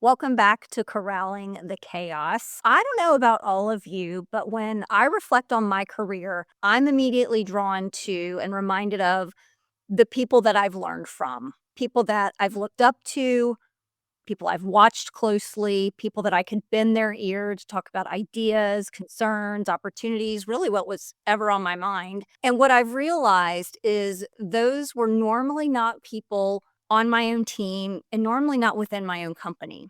Welcome back to Corralling the Chaos. I don't know about all of you, but when I reflect on my career, I'm immediately drawn to and reminded of the people that I've learned from, people that I've looked up to, people I've watched closely, people that I could bend their ear to talk about ideas, concerns, opportunities, really what was ever on my mind. And what I've realized is those were normally not people on my own team and normally not within my own company.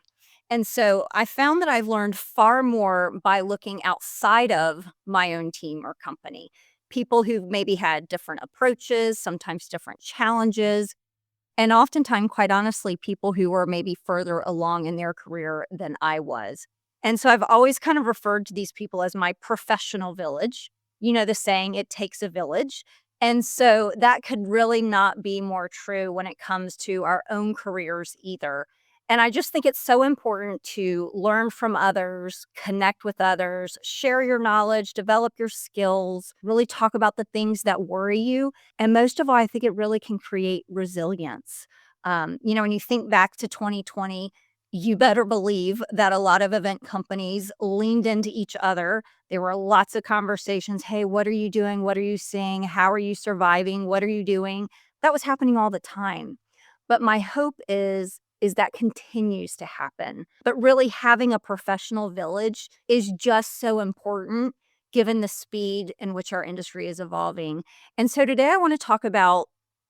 And so I found that I've learned far more by looking outside of my own team or company. People who've maybe had different approaches, sometimes different challenges, and oftentimes, quite honestly, people who were maybe further along in their career than I was. And so I've always kind of referred to these people as my professional village. You know, the saying, it takes a village. And so that could really not be more true when it comes to our own careers either. And I just think it's so important to learn from others, connect with others, share your knowledge, develop your skills, really talk about the things that worry you, and most of all, I think it really can create resilience. When you think back to 2020, you better believe that a lot of event companies leaned into each other. There were lots of conversations. Hey, what are you doing? What are you seeing? How are you surviving? What are you doing? That was happening all the time. But my hope is that continues to happen. But really having a professional village is just so important given the speed in which our industry is evolving. And so today I want to talk about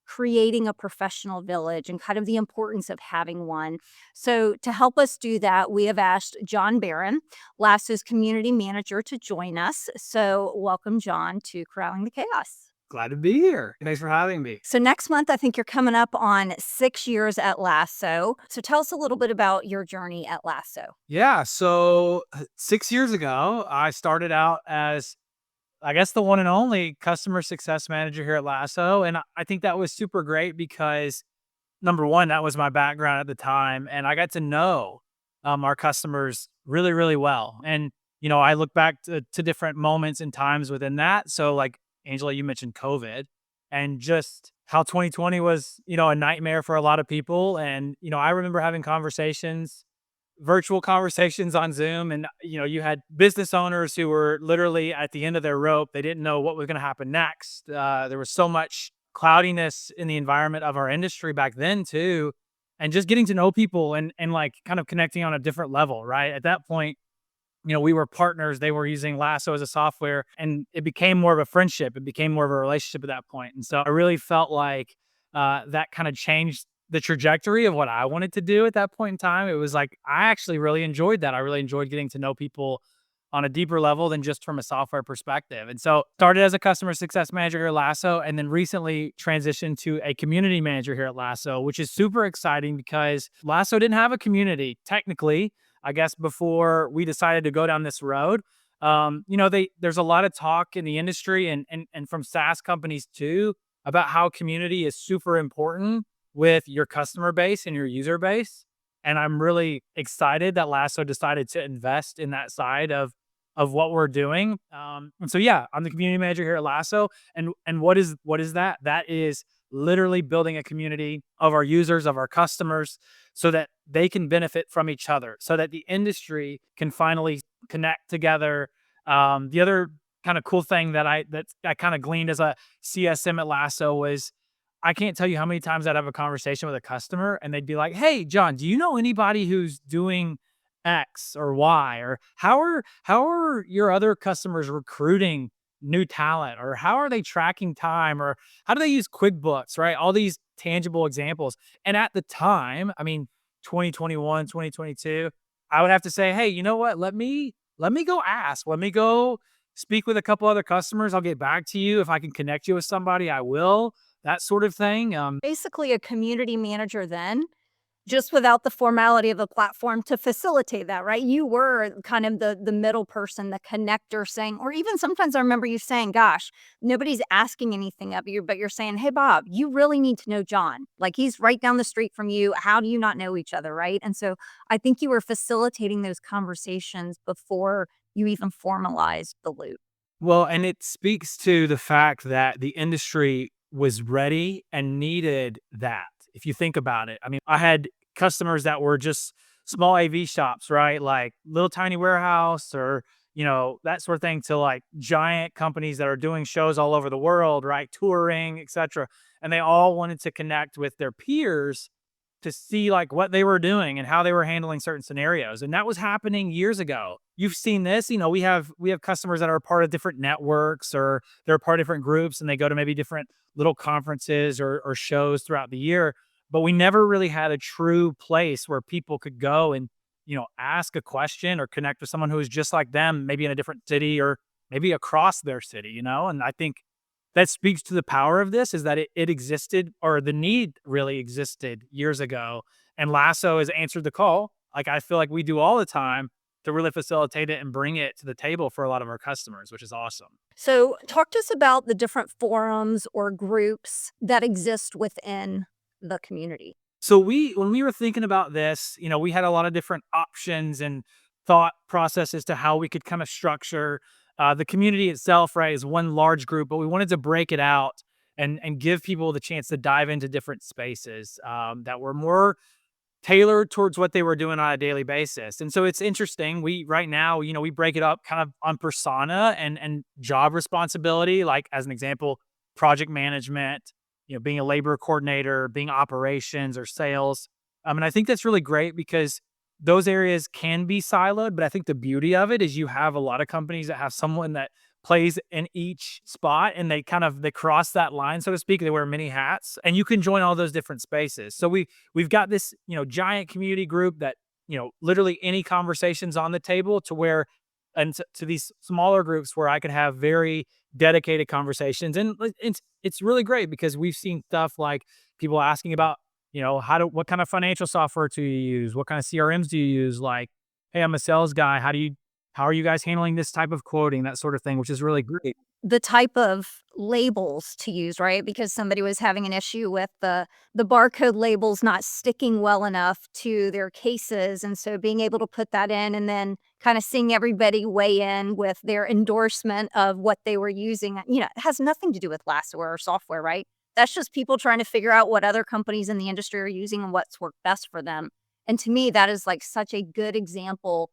creating a professional village and kind of the importance of having one. So to help us do that, we have asked John Barron, LASSO's community manager, to join us. So welcome, John, to Corralling the Chaos. Glad to be here. Thanks for having me. So next month, I think you're coming up on 6 years at LASSO. So tell us a little bit about your journey at LASSO. Yeah. So 6 years ago, I started out as, I guess, the one and only customer success manager here at Lasso. And I think that was super great because number one, that was my background at the time. And I got to know our customers really, really well. And, I look back to different moments and times within that. So, like, Angela, you mentioned COVID and just how 2020 was, a nightmare for a lot of people. And, I remember having conversations, virtual conversations on Zoom. And, you had business owners who were literally at the end of their rope. They didn't know what was going to happen next. There was so much cloudiness in the environment of our industry back then too. And just getting to know people and like kind of connecting on a different level, right? At that point, we were partners. They were using Lasso as a software, and it became more of a friendship. It became more of a relationship at that point. And so I really felt like that kind of changed the trajectory of what I wanted to do at that point in time. It was like, I actually really enjoyed that. I really enjoyed getting to know people on a deeper level than just from a software perspective. And so started as a customer success manager here at Lasso, and then recently transitioned to a community manager here at Lasso, which is super exciting because Lasso didn't have a community technically, I guess, before we decided to go down this road. There's a lot of talk in the industry and from SaaS companies too about how community is super important with your customer base and your user base. And I'm really excited that Lasso decided to invest in that side of what we're doing. And so yeah, I'm the community manager here at Lasso. And what is that? That is literally building a community of our users, of our customers, so that they can benefit from each other, so that the industry can finally connect together. The other kind of cool thing that I kind of gleaned as a CSM at Lasso was, I can't tell you how many times I'd have a conversation with a customer and they'd be like, "Hey, John, do you know anybody who's doing X or Y? Or how are your other customers recruiting new talent? Or how are they tracking time? Or how do they use QuickBooks?" Right? All these tangible examples. And at the time, I mean, 2021, 2022, I would have to say, "Hey, you know what? Let me go ask. Let me go speak with a couple other customers. I'll get back to you. If I can connect you with somebody, I will." That sort of thing. Basically, a community manager then, just without the formality of a platform to facilitate that, right? You were kind of the middle person, the connector saying, or even sometimes I remember you saying, gosh, nobody's asking anything of you, but you're saying, hey, Bob, you really need to know John. Like, he's right down the street from you. How do you not know each other, right? And so I think you were facilitating those conversations before you even formalized the loop. Well, and it speaks to the fact that the industry was ready and needed that. If you think about it, I mean, I had customers that were just small AV shops, right? Like little tiny warehouse or, that sort of thing to like giant companies that are doing shows all over the world, right? Touring, etc. And they all wanted to connect with their peers to see like what they were doing and how they were handling certain scenarios. And that was happening years ago. You've seen this, we have customers that are part of different networks or they're part of different groups and they go to maybe different little conferences or shows throughout the year. But we never really had a true place where people could go and, ask a question or connect with someone who is just like them, maybe in a different city or maybe across their city. And I think that speaks to the power of this is that it existed or the need really existed years ago. And Lasso has answered the call. Like I feel like we do all the time to really facilitate it and bring it to the table for a lot of our customers, which is awesome. So, talk to us about the different forums or groups that exist within the community. So when we were thinking about this, we had a lot of different options and thought processes to how we could kind of structure the community itself, right, is one large group, but we wanted to break it out and give people the chance to dive into different spaces that were more tailored towards what they were doing on a daily basis. And so it's interesting. We right now, we break it up kind of on persona and job responsibility. Like as an example, project management, being a labor coordinator, being operations or sales. And I think that's really great because those areas can be siloed, but I think the beauty of it is you have a lot of companies that have someone that plays in each spot and they cross that line, so to speak. They wear many hats and you can join all those different spaces. So we've got this, giant community group that, literally any conversations on the table to where and to these smaller groups where I could have very dedicated conversations. And it's really great because we've seen stuff like people asking about, what kind of financial software do you use? What kind of CRMs do you use? Like, hey, I'm a sales guy. How are you guys handling this type of quoting? That sort of thing, which is really great. The type of labels to use, right? Because somebody was having an issue with the barcode labels not sticking well enough to their cases, and so being able to put that in and then kind of seeing everybody weigh in with their endorsement of what they were using, it has nothing to do with Lasso or software, right? That's just people trying to figure out what other companies in the industry are using and what's worked best for them. And to me, that is like such a good example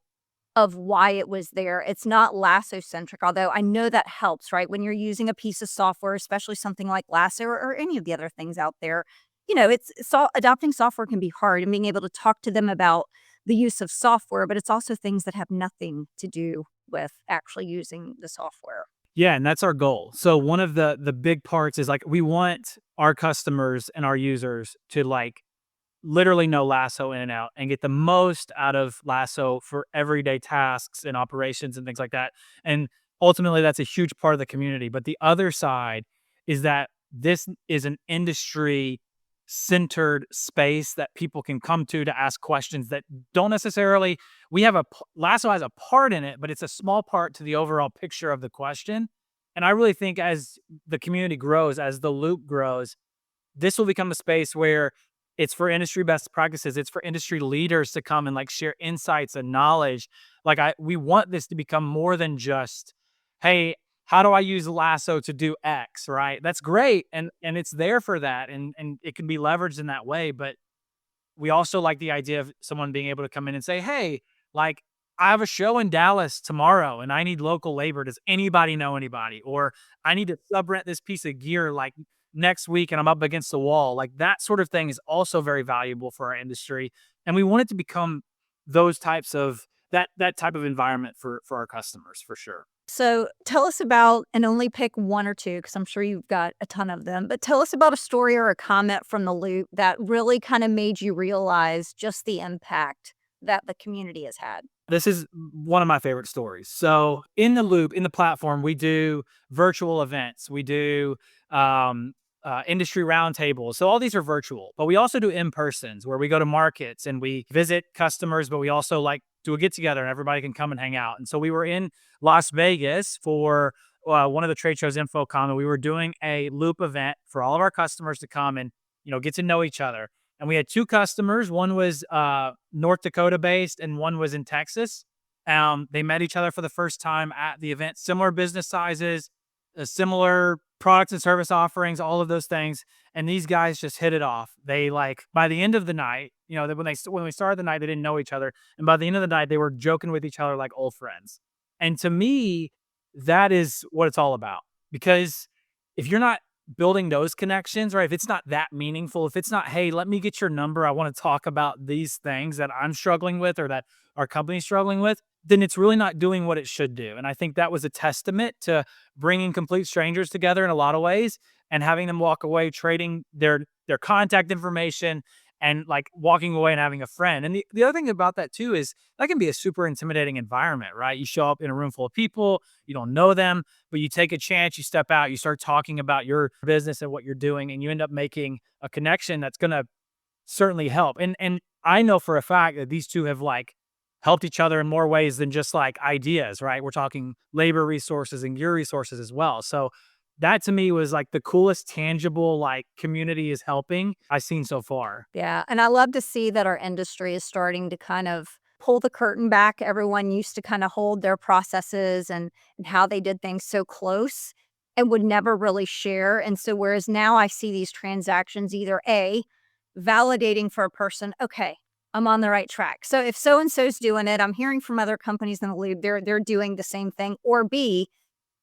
of why it was there. It's not Lasso centric, although I know that helps, right? When you're using a piece of software, especially something like Lasso or any of the other things out there, adopting software can be hard and being able to talk to them about the use of software, but it's also things that have nothing to do with actually using the software. Yeah, and that's our goal. So one of the big parts is like we want our customers and our users to like literally know Lasso in and out and get the most out of Lasso for everyday tasks and operations and things like that. And ultimately, that's a huge part of the community. But the other side is that this is an industry centered space that people can come to ask questions that don't necessarily Lasso has a part in it, but it's a small part to the overall picture of the question. And I really think as the community grows, as the loop grows, this will become a space where it's for industry best practices. It's for industry leaders to come and like share insights and knowledge. We want this to become more than just, hey, how do I use Lasso to do X, right? That's great. And it's there for that. And it can be leveraged in that way. But we also like the idea of someone being able to come in and say, hey, like I have a show in Dallas tomorrow and I need local labor. Does anybody know anybody? Or I need to sub rent this piece of gear like next week and I'm up against the wall. Like that sort of thing is also very valuable for our industry. And we want it to become those types of that type of environment for our customers for sure. So tell us about, and only pick one or two, because I'm sure you've got a ton of them, but tell us about a story or a comment from the loop that really kind of made you realize just the impact that the community has had. This is one of my favorite stories. So in the loop, in the platform, we do virtual events. We do industry roundtables. So all these are virtual, but we also do in-persons where we go to markets and we visit customers, but we also like do a get together and everybody can come and hang out. And so we were in Las Vegas for one of the trade shows, InfoComm, and we were doing a loop event for all of our customers to come and, get to know each other. And we had two customers. One was North Dakota based and one was in Texas. They met each other for the first time at the event, similar business sizes. similar products and service offerings, all of those things. And these guys just hit it off. They like by the end of the night, when we started the night, they didn't know each other, and by the end of the night, they were joking with each other like old friends. And to me, that is what it's all about. Because if you're not building those connections, right? If it's not that meaningful, if it's not, hey, let me get your number, I want to talk about these things that I'm struggling with or that our company's struggling with, then it's really not doing what it should do. And I think that was a testament to bringing complete strangers together in a lot of ways and having them walk away trading their contact information and like walking away and having a friend. And the other thing about that too is that can be a super intimidating environment, right? You show up in a room full of people, you don't know them, but you take a chance, you step out, you start talking about your business and what you're doing, and you end up making a connection that's going to certainly help. And I know for a fact that these two have like helped each other in more ways than just like ideas, right? We're talking labor resources and gear resources as well. So that to me was like the coolest tangible like community is helping I've seen so far. Yeah, and I love to see that our industry is starting to kind of pull the curtain back. Everyone used to kind of hold their processes and how they did things so close and would never really share. And so whereas now I see these transactions either A, validating for a person, okay, I'm on the right track. So if so and so's doing it, I'm hearing from other companies in the loop, they're doing the same thing, or B,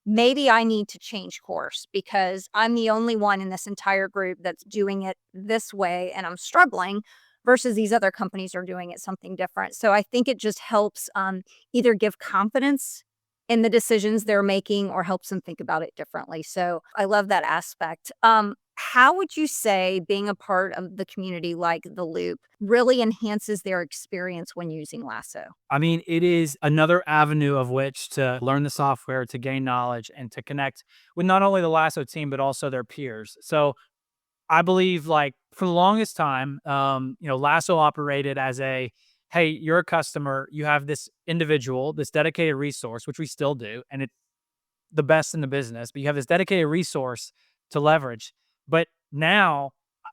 maybe I need to change course because I'm the only one in this entire group that's doing it this way and I'm struggling versus these other companies are doing it something different. So I think it just helps either give confidence in the decisions they're making or helps them think about it differently. So I love that aspect. How would you say being a part of the community like the Loop really enhances their experience when using Lasso? I mean, it is another avenue of which to learn the software, to gain knowledge, and to connect with not only the Lasso team, but also their peers. So I believe like for the longest time, Lasso operated as a, hey, you're a customer, you have this individual, this dedicated resource, which we still do, and it's the best in the business, but you have this dedicated resource to leverage. But now,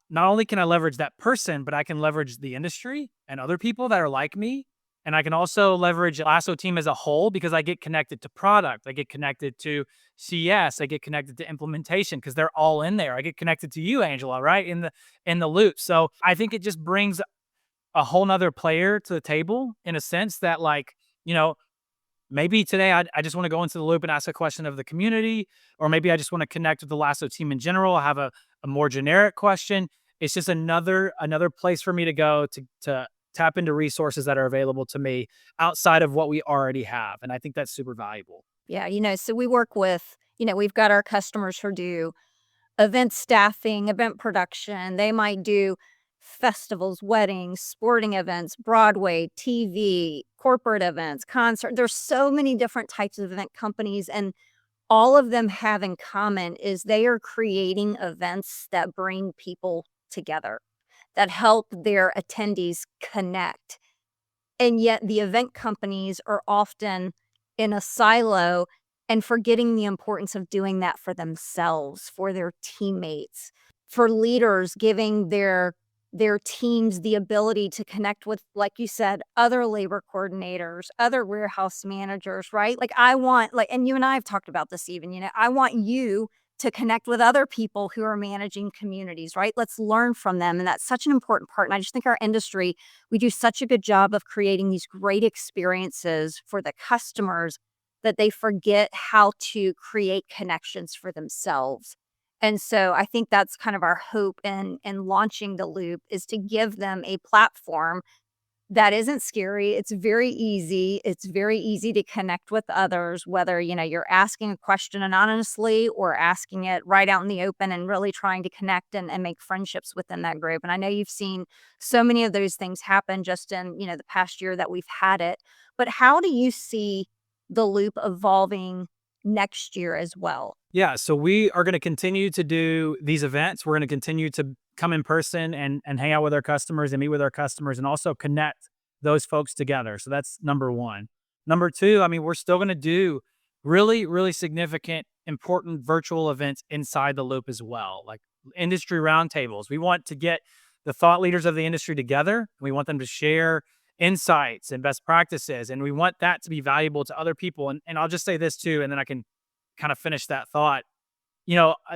not only can I leverage that person, but I can leverage the industry and other people that are like me. And I can also leverage Lasso team as a whole because I get connected to product, I get connected to CS, I get connected to implementation because they're all in there. I get connected to you, Angela, right in the loop. So I think it just brings a whole nother player to the table in a sense that like, you know, maybe today I just want to go into the loop and ask a question of the community, or maybe I just want to connect with the Lasso team in general. I have a more generic question. It's just another place for me to go to tap into resources that are available to me outside of what we already have. And I think that's super valuable. Yeah, so we work with, we've got our customers who do event staffing, event production. They might do festivals, weddings, sporting events, Broadway, TV, corporate events, concert. There's so many different types of event companies, and all of them have in common is they are creating events that bring people together, that help their attendees connect. And yet the event companies are often in a silo and forgetting the importance of doing that for themselves, for their teammates, for leaders giving their teams the ability to connect with, like you said, other labor coordinators, other warehouse managers, right? Like I want like and you and I have talked about this even, I want you to connect with other people who are managing communities, right? Let's learn from them. And that's such an important part. And I just think our industry, we do such a good job of creating these great experiences for the customers that they forget how to create connections for themselves. And so I think that's kind of our hope in launching the Loop is to give them a platform that isn't scary. It's very easy. It's very easy to connect with others, whether, you're asking a question anonymously or asking it right out in the open and really trying to connect and make friendships within that group. And I know you've seen so many of those things happen just in, the past year that we've had it. But how do you see the Loop evolving next year as well? Yeah, so we are going to continue to do these events. We're going to continue to come in person and hang out with our customers and meet with our customers and also connect those folks together. So that's number one. Number two, I mean, we're still going to do really, really significant, important virtual events inside the loop as well, like industry roundtables. We want to get the thought leaders of the industry together. We want them to share insights and best practices. And we want that to be valuable to other people. And I'll just say this too, and then I can kind of finish that thought,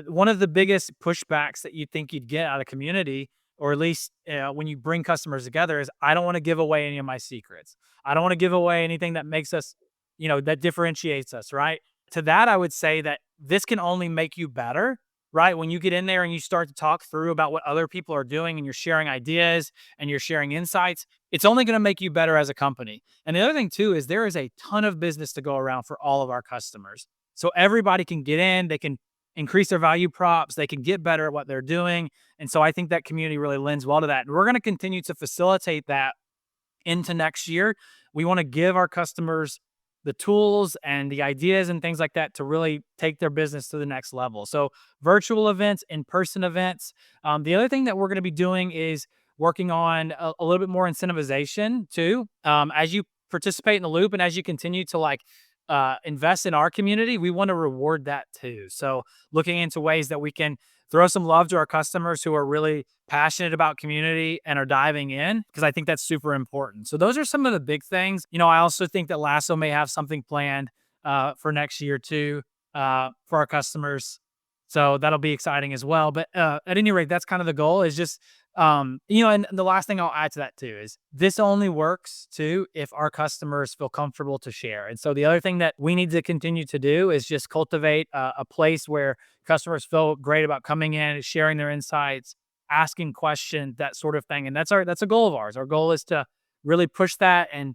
one of the biggest pushbacks that you think you'd get out of community, or at least when you bring customers together, is I don't want to give away any of my secrets. I don't want to give away anything that makes us, that differentiates us, right? To that, I would say that this can only make you better, right? When you get in there and you start to talk through about what other people are doing and you're sharing ideas and you're sharing insights, it's only going to make you better as a company. And the other thing, too, is there is a ton of business to go around for all of our customers. So everybody can get in, they can increase their value props, they can get better at what they're doing. And so I think that community really lends well to that. And we're going to continue to facilitate that into next year. We want to give our customers the tools and the ideas and things like that to really take their business to the next level. So virtual events, in-person events. The other thing that we're going to be doing is working on a little bit more incentivization too. As you participate in the loop and as you continue to invest in our community, we want to reward that too. So looking into ways that we can throw some love to our customers who are really passionate about community and are diving in, because I think that's super important. So those are some of the big things. I also think that LASSO may have something planned for next year too, for our customers. So that'll be exciting as well. But at any rate, that's kind of the goal, is just, and the last thing I'll add to that too is this only works too if our customers feel comfortable to share. And so the other thing that we need to continue to do is just cultivate a place where customers feel great about coming in, sharing their insights, asking questions, that sort of thing. And that's a goal of ours. Our goal is to really push that and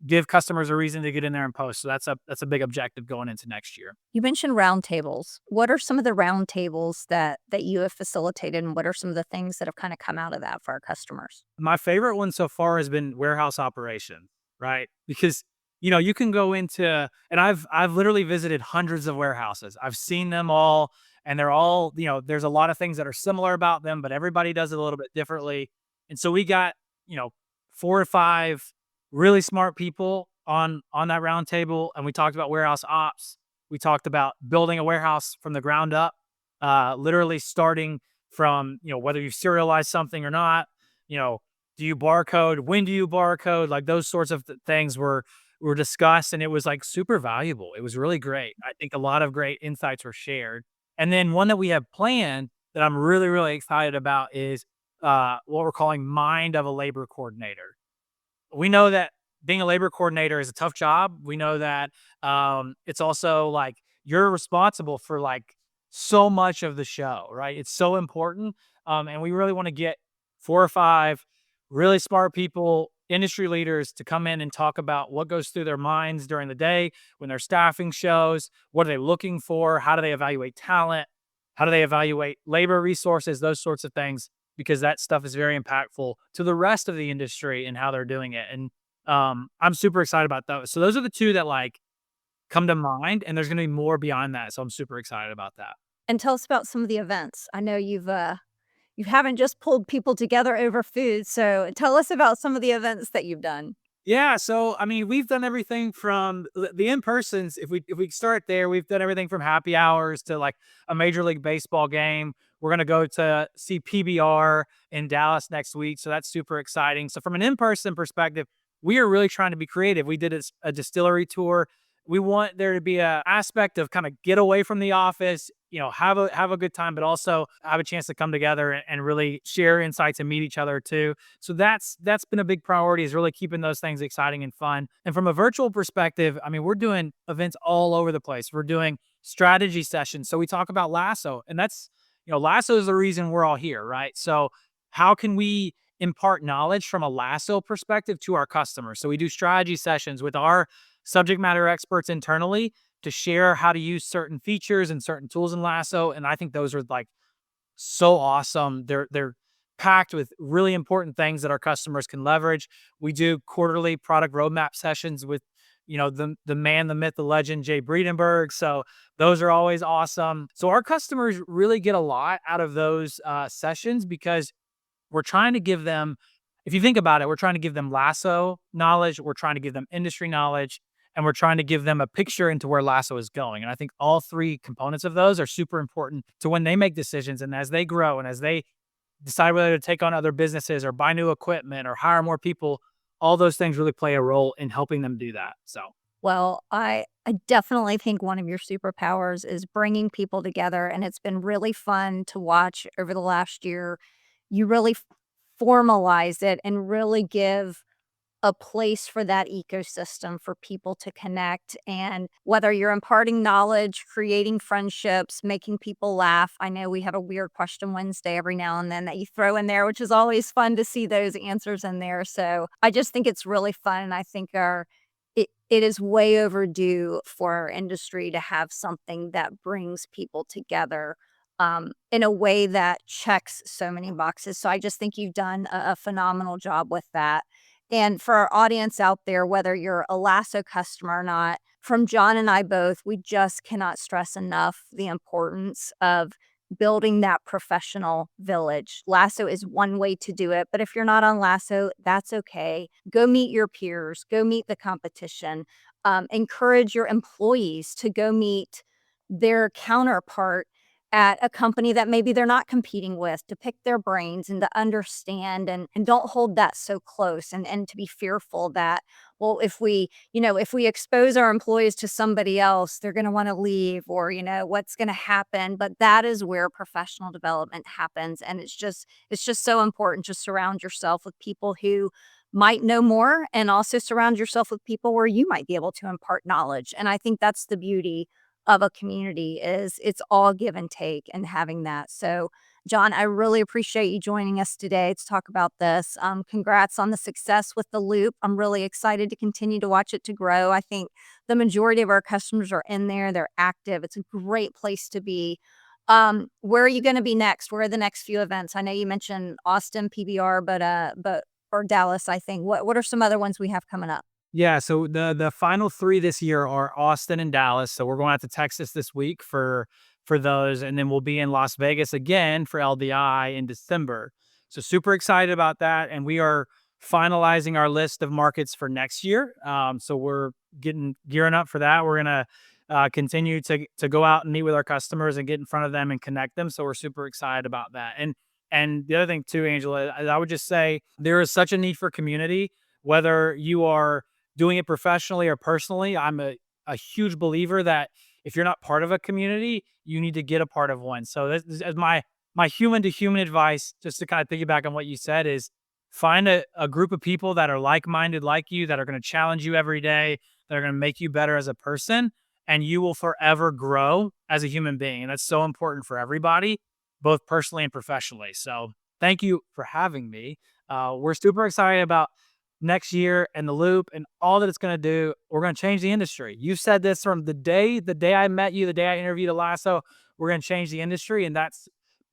give customers a reason to get in there and post. So that's a big objective going into next year. You mentioned roundtables. What are some of the roundtables that you have facilitated, and what are some of the things that have kind of come out of that for our customers? My favorite one so far has been warehouse operation, right? Because you can go into, and I've literally visited hundreds of warehouses. I've seen them all, and they're all, there's a lot of things that are similar about them, but everybody does it a little bit differently. And so we got, 4 or 5 really smart people on that round table, and we talked about warehouse ops. We talked about building a warehouse from the ground up, literally starting from, whether you serialize something or not, do you barcode? When do you barcode? Like those sorts of things were discussed, and it was like super valuable. It was really great. I think a lot of great insights were shared. And then one that we have planned that I'm really, really excited about is what we're calling Mind of a Labor Coordinator. We know that being a labor coordinator is a tough job. We know that it's also like you're responsible for like so much of the show, right? It's so important. And we really want to get 4 or 5 really smart people, industry leaders, to come in and talk about what goes through their minds during the day when they're staffing shows. What are they looking for? How do they evaluate talent? How do they evaluate labor resources? Those sorts of things, because that stuff is very impactful to the rest of the industry and how they're doing it. And I'm super excited about those. So those are the two that come to mind, and there's going to be more beyond that. So I'm super excited about that. And tell us about some of the events. I know you haven't just pulled people together over food, so tell us about some of the events that you've done. Yeah, so I mean, we've done everything from the in-persons. If we start there, we've done everything from happy hours to like a Major League Baseball game. We're gonna go to see PBR in Dallas next week, so that's super exciting. So from an in-person perspective, we are really trying to be creative. We did a distillery tour. We want there to be a aspect of kind of get away from the office, have a good time, but also have a chance to come together and really share insights and meet each other too. So that's been a big priority, is really keeping those things exciting and fun. And from a virtual perspective, I mean, we're doing events all over the place. We're doing strategy sessions. So we talk about LASSO, and that's, LASSO is the reason we're all here, right? So how can we impart knowledge from a LASSO perspective to our customers? So we do strategy sessions with our subject matter experts internally to share how to use certain features and certain tools in LASSO. And I think those are like so awesome. They're packed with really important things that our customers can leverage. We do quarterly product roadmap sessions with, the man, the myth, the legend, Jay Breedenberg. So those are always awesome. So our customers really get a lot out of those sessions, because we're trying to give them, if you think about it, we're trying to give them LASSO knowledge, we're trying to give them industry knowledge, and we're trying to give them a picture into where LASSO is going. And I think all 3 components of those are super important to when they make decisions, and as they grow and as they decide whether to take on other businesses or buy new equipment or hire more people. All those things really play a role in helping them do that. So Well, I definitely think one of your superpowers is bringing people together, and it's been really fun to watch over the last year. You really formalize it and really give a place for that ecosystem for people to connect. And whether you're imparting knowledge, creating friendships, making people laugh. I know we have a weird question Wednesday every now and then that you throw in there, which is always fun to see those answers in there. So I just think it's really fun. And I think it is way overdue for our industry to have something that brings people together in a way that checks so many boxes. So I just think you've done a phenomenal job with that. And for our audience out there, whether you're a LASSO customer or not, from John and I both, we just cannot stress enough the importance of building that professional village. LASSO is one way to do it, but if you're not on LASSO, that's okay. Go meet your peers, go meet the competition. Encourage your employees to go meet their counterpart at a company that maybe they're not competing with, to pick their brains and to understand, and don't hold that so close, and to be fearful that, well, if we expose our employees to somebody else, they're going to want to leave, or what's going to happen. But that is where professional development happens, and it's just so important to surround yourself with people who might know more, and also surround yourself with people where you might be able to impart knowledge. And I think that's the beauty of a community, is it's all give and take, and having that. So, John, I really appreciate you joining us today to talk about this. Congrats on the success with the loop. I'm really excited to continue to watch it to grow. I think the majority of our customers are in there. They're active. It's a great place to be. Where are you going to be next? Where are the next few events? I know you mentioned Austin PBR, but or Dallas, I think. What are some other ones we have coming up? Yeah, so the final 3 this year are Austin and Dallas, so we're going out to Texas this week for those, and then we'll be in Las Vegas again for LDI in December. So super excited about that, and we are finalizing our list of markets for next year. So we're gearing up for that. We're gonna continue to go out and meet with our customers and get in front of them and connect them. So we're super excited about that. And the other thing too, Angela, I would just say there is such a need for community, whether you are doing it professionally or personally. I'm a huge believer that if you're not part of a community, you need to get a part of one. So this is my human to human advice, just to kind of piggyback on what you said, is find a group of people that are like-minded like you, that are going to challenge you every day, that are going to make you better as a person, and you will forever grow as a human being. And that's so important for everybody, both personally and professionally. So thank you for having me. We're super excited about next year and the loop and all that it's going to do. We're going to change the industry. You said this from the day I met you, the day I interviewed at LASSO. We're going to change the industry, and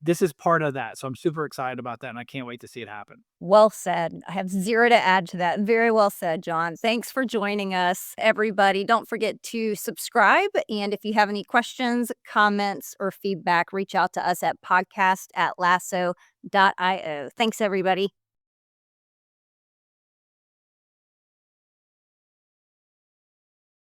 this is part of that. So I'm super excited about that, and I can't wait to see it happen. Well said. I have zero to add to that. Very well said, John. Thanks for joining us, everybody. Don't forget to subscribe. And if you have any questions, comments, or feedback, reach out to us at podcast@lasso.io. Thanks, everybody.